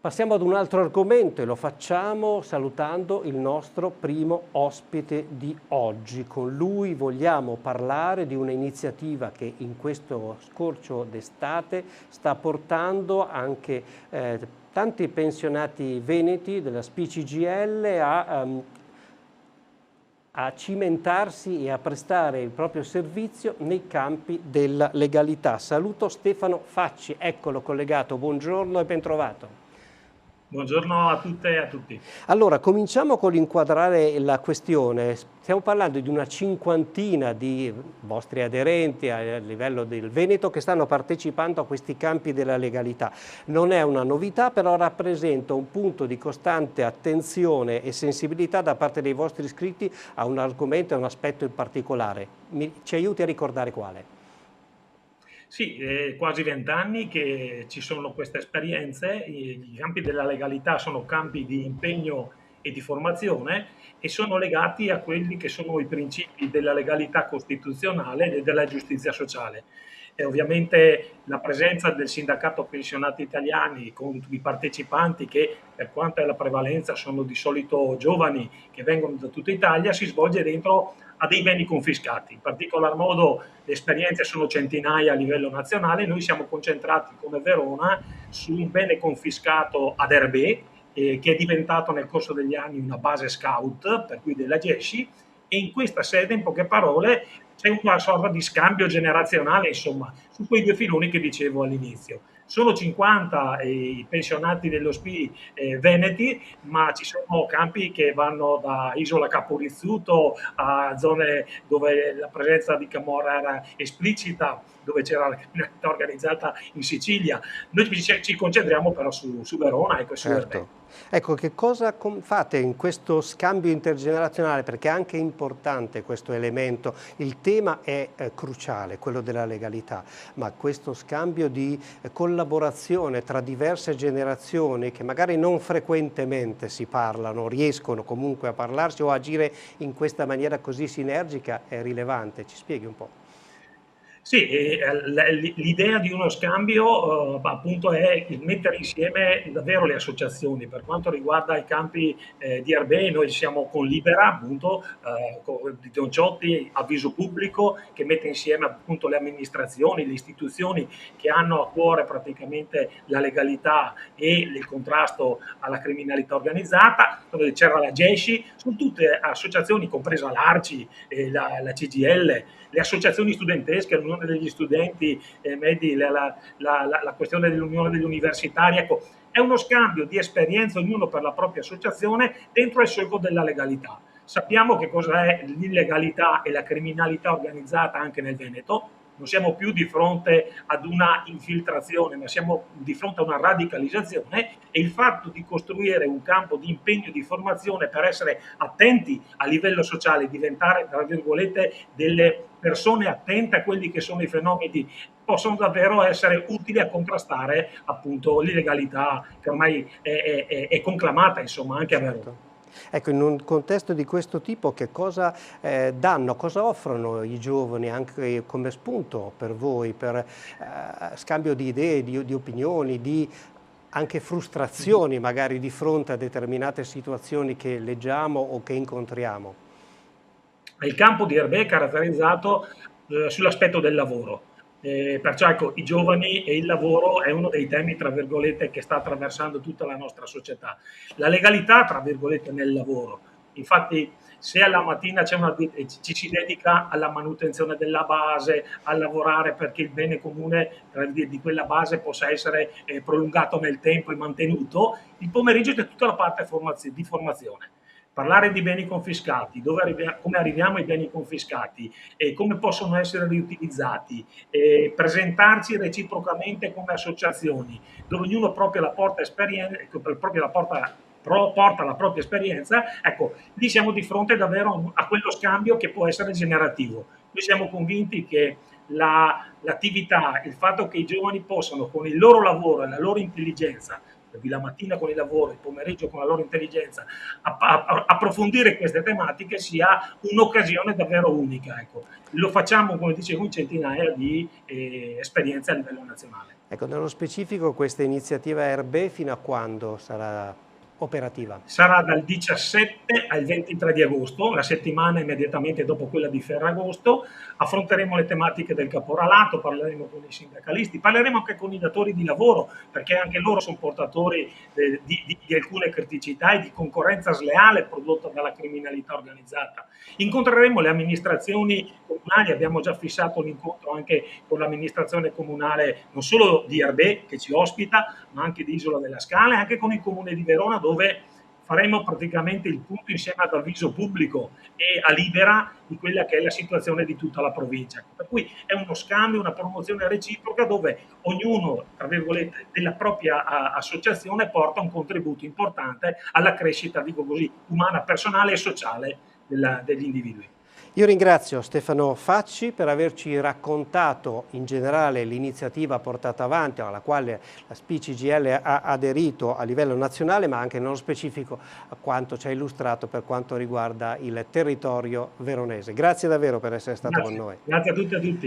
Passiamo ad un altro argomento e lo facciamo salutando il nostro primo ospite di oggi. Con lui vogliamo parlare di un'iniziativa che in questo scorcio d'estate sta portando anche tanti pensionati veneti della SPI-CGIL a cimentarsi e a prestare il proprio servizio nei campi della legalità. Saluto Stefano Facci, eccolo collegato, buongiorno e bentrovato. Buongiorno a tutte e a tutti. Allora, cominciamo con l'inquadrare la questione. Stiamo parlando di una cinquantina di vostri aderenti a livello del Veneto che stanno partecipando a questi campi della legalità. Non è una novità, però rappresenta un punto di costante attenzione e sensibilità da parte dei vostri iscritti a un argomento e a un aspetto in particolare. Ci aiuti a ricordare quale? Sì, quasi 20 anni che ci sono queste esperienze. I campi della legalità sono campi di impegno e di formazione e sono legati a quelli che sono i principi della legalità costituzionale e della giustizia sociale. E ovviamente la presenza del sindacato pensionati italiani con i partecipanti che, per quanto è la prevalenza, sono di solito giovani che vengono da tutta Italia, si svolge dentro a dei beni confiscati. In particolar modo le esperienze sono centinaia a livello nazionale. Noi siamo concentrati come Verona su un bene confiscato ad Erbè, che è diventato nel corso degli anni una base scout, per cui della GESCI, e in questa sede, in poche parole, c'è una sorta di scambio generazionale, insomma, su quei due filoni che dicevo all'inizio. Sono 50 i pensionati dello SPI veneti, ma ci sono campi che vanno da Isola Caporizzuto a zone dove la presenza di camorra era esplicita, dove c'era la criminalità organizzata in Sicilia. Noi ci concentriamo però su Verona e su Erbè. Certo. Ecco, che cosa fate in questo scambio intergenerazionale? Perché è anche importante questo elemento. Il tema è cruciale, quello della legalità, ma questo scambio di collaborazione tra diverse generazioni che magari non frequentemente si parlano, riescono comunque a parlarsi o a agire in questa maniera così sinergica è rilevante. Ci spieghi un po'? Sì, l'idea di uno scambio appunto è il mettere insieme davvero le associazioni. Per quanto riguarda i campi di Erbè, noi siamo con Libera, appunto, di Don Ciotti, Avviso Pubblico, che mette insieme appunto le amministrazioni, le istituzioni che hanno a cuore praticamente la legalità e il contrasto alla criminalità organizzata. Dove c'era la GESCI, sono tutte associazioni, compresa l'ARCI, la CGL, le associazioni studentesche, l'Unione degli Studenti Medi, la questione dell'Unione degli Universitari. Ecco, è uno scambio di esperienze, ognuno per la propria associazione, dentro il solco della legalità. Sappiamo che cosa è l'illegalità e la criminalità organizzata anche nel Veneto. Non siamo più di fronte ad una infiltrazione, ma siamo di fronte a una radicalizzazione, e il fatto di costruire un campo di impegno e di formazione per essere attenti a livello sociale, diventare, tra virgolette, delle persone attente a quelli che sono i fenomeni, possono davvero essere utili a contrastare appunto l'illegalità che ormai è conclamata, insomma, anche a Verona. Ecco, in un contesto di questo tipo che cosa danno, cosa offrono i giovani anche come spunto per voi, per scambio di idee, di opinioni, di anche frustrazioni magari di fronte a determinate situazioni che leggiamo o che incontriamo? Il campo di Erbè è caratterizzato sull'aspetto del lavoro. Perciò ecco, i giovani e il lavoro è uno dei temi, tra virgolette, che sta attraversando tutta la nostra società. La legalità, tra virgolette, nel lavoro. Infatti, se alla mattina ci si dedica alla manutenzione della base, a lavorare perché il bene comune di quella base possa essere prolungato nel tempo e mantenuto, il pomeriggio c'è tutta la parte di formazione. Parlare di beni confiscati, come arriviamo ai beni confiscati, come possono essere riutilizzati, presentarci reciprocamente come associazioni, dove ognuno porta la propria esperienza. Ecco, lì siamo di fronte davvero a quello scambio che può essere generativo. Noi siamo convinti che l'attività, il fatto che i giovani possano con il loro lavoro e la loro intelligenza per cui la mattina con il lavoro, il pomeriggio con la loro intelligenza, approfondire queste tematiche sia un'occasione davvero unica. Ecco. Lo facciamo, come dicevo, in centinaia di esperienze a livello nazionale. Ecco, nello specifico questa iniziativa Herbe fino a quando sarà operativa? Sarà dal 17 al 23 di agosto, la settimana immediatamente dopo quella di Ferragosto. Affronteremo le tematiche del caporalato, parleremo con i sindacalisti, parleremo anche con i datori di lavoro, perché anche loro sono portatori di alcune criticità e di concorrenza sleale prodotta dalla criminalità organizzata. Incontreremo le amministrazioni comunali, abbiamo già fissato un incontro anche con l'amministrazione comunale non solo di Herbe, che ci ospita, ma anche di Isola della Scala e anche con il comune di Verona, dove faremo praticamente il punto insieme ad Avviso Pubblico e a Libera di quella che è la situazione di tutta la provincia. Per cui è uno scambio, una promozione reciproca dove ognuno, tra virgolette, della propria associazione porta un contributo importante alla crescita, dico così, umana, personale e sociale degli individui. Io ringrazio Stefano Facci per averci raccontato in generale l'iniziativa portata avanti, alla quale la SPI-CGIL ha aderito a livello nazionale, ma anche nello specifico a quanto ci ha illustrato per quanto riguarda il territorio veronese. Grazie davvero per essere stato con noi. Grazie a tutti e a tutti.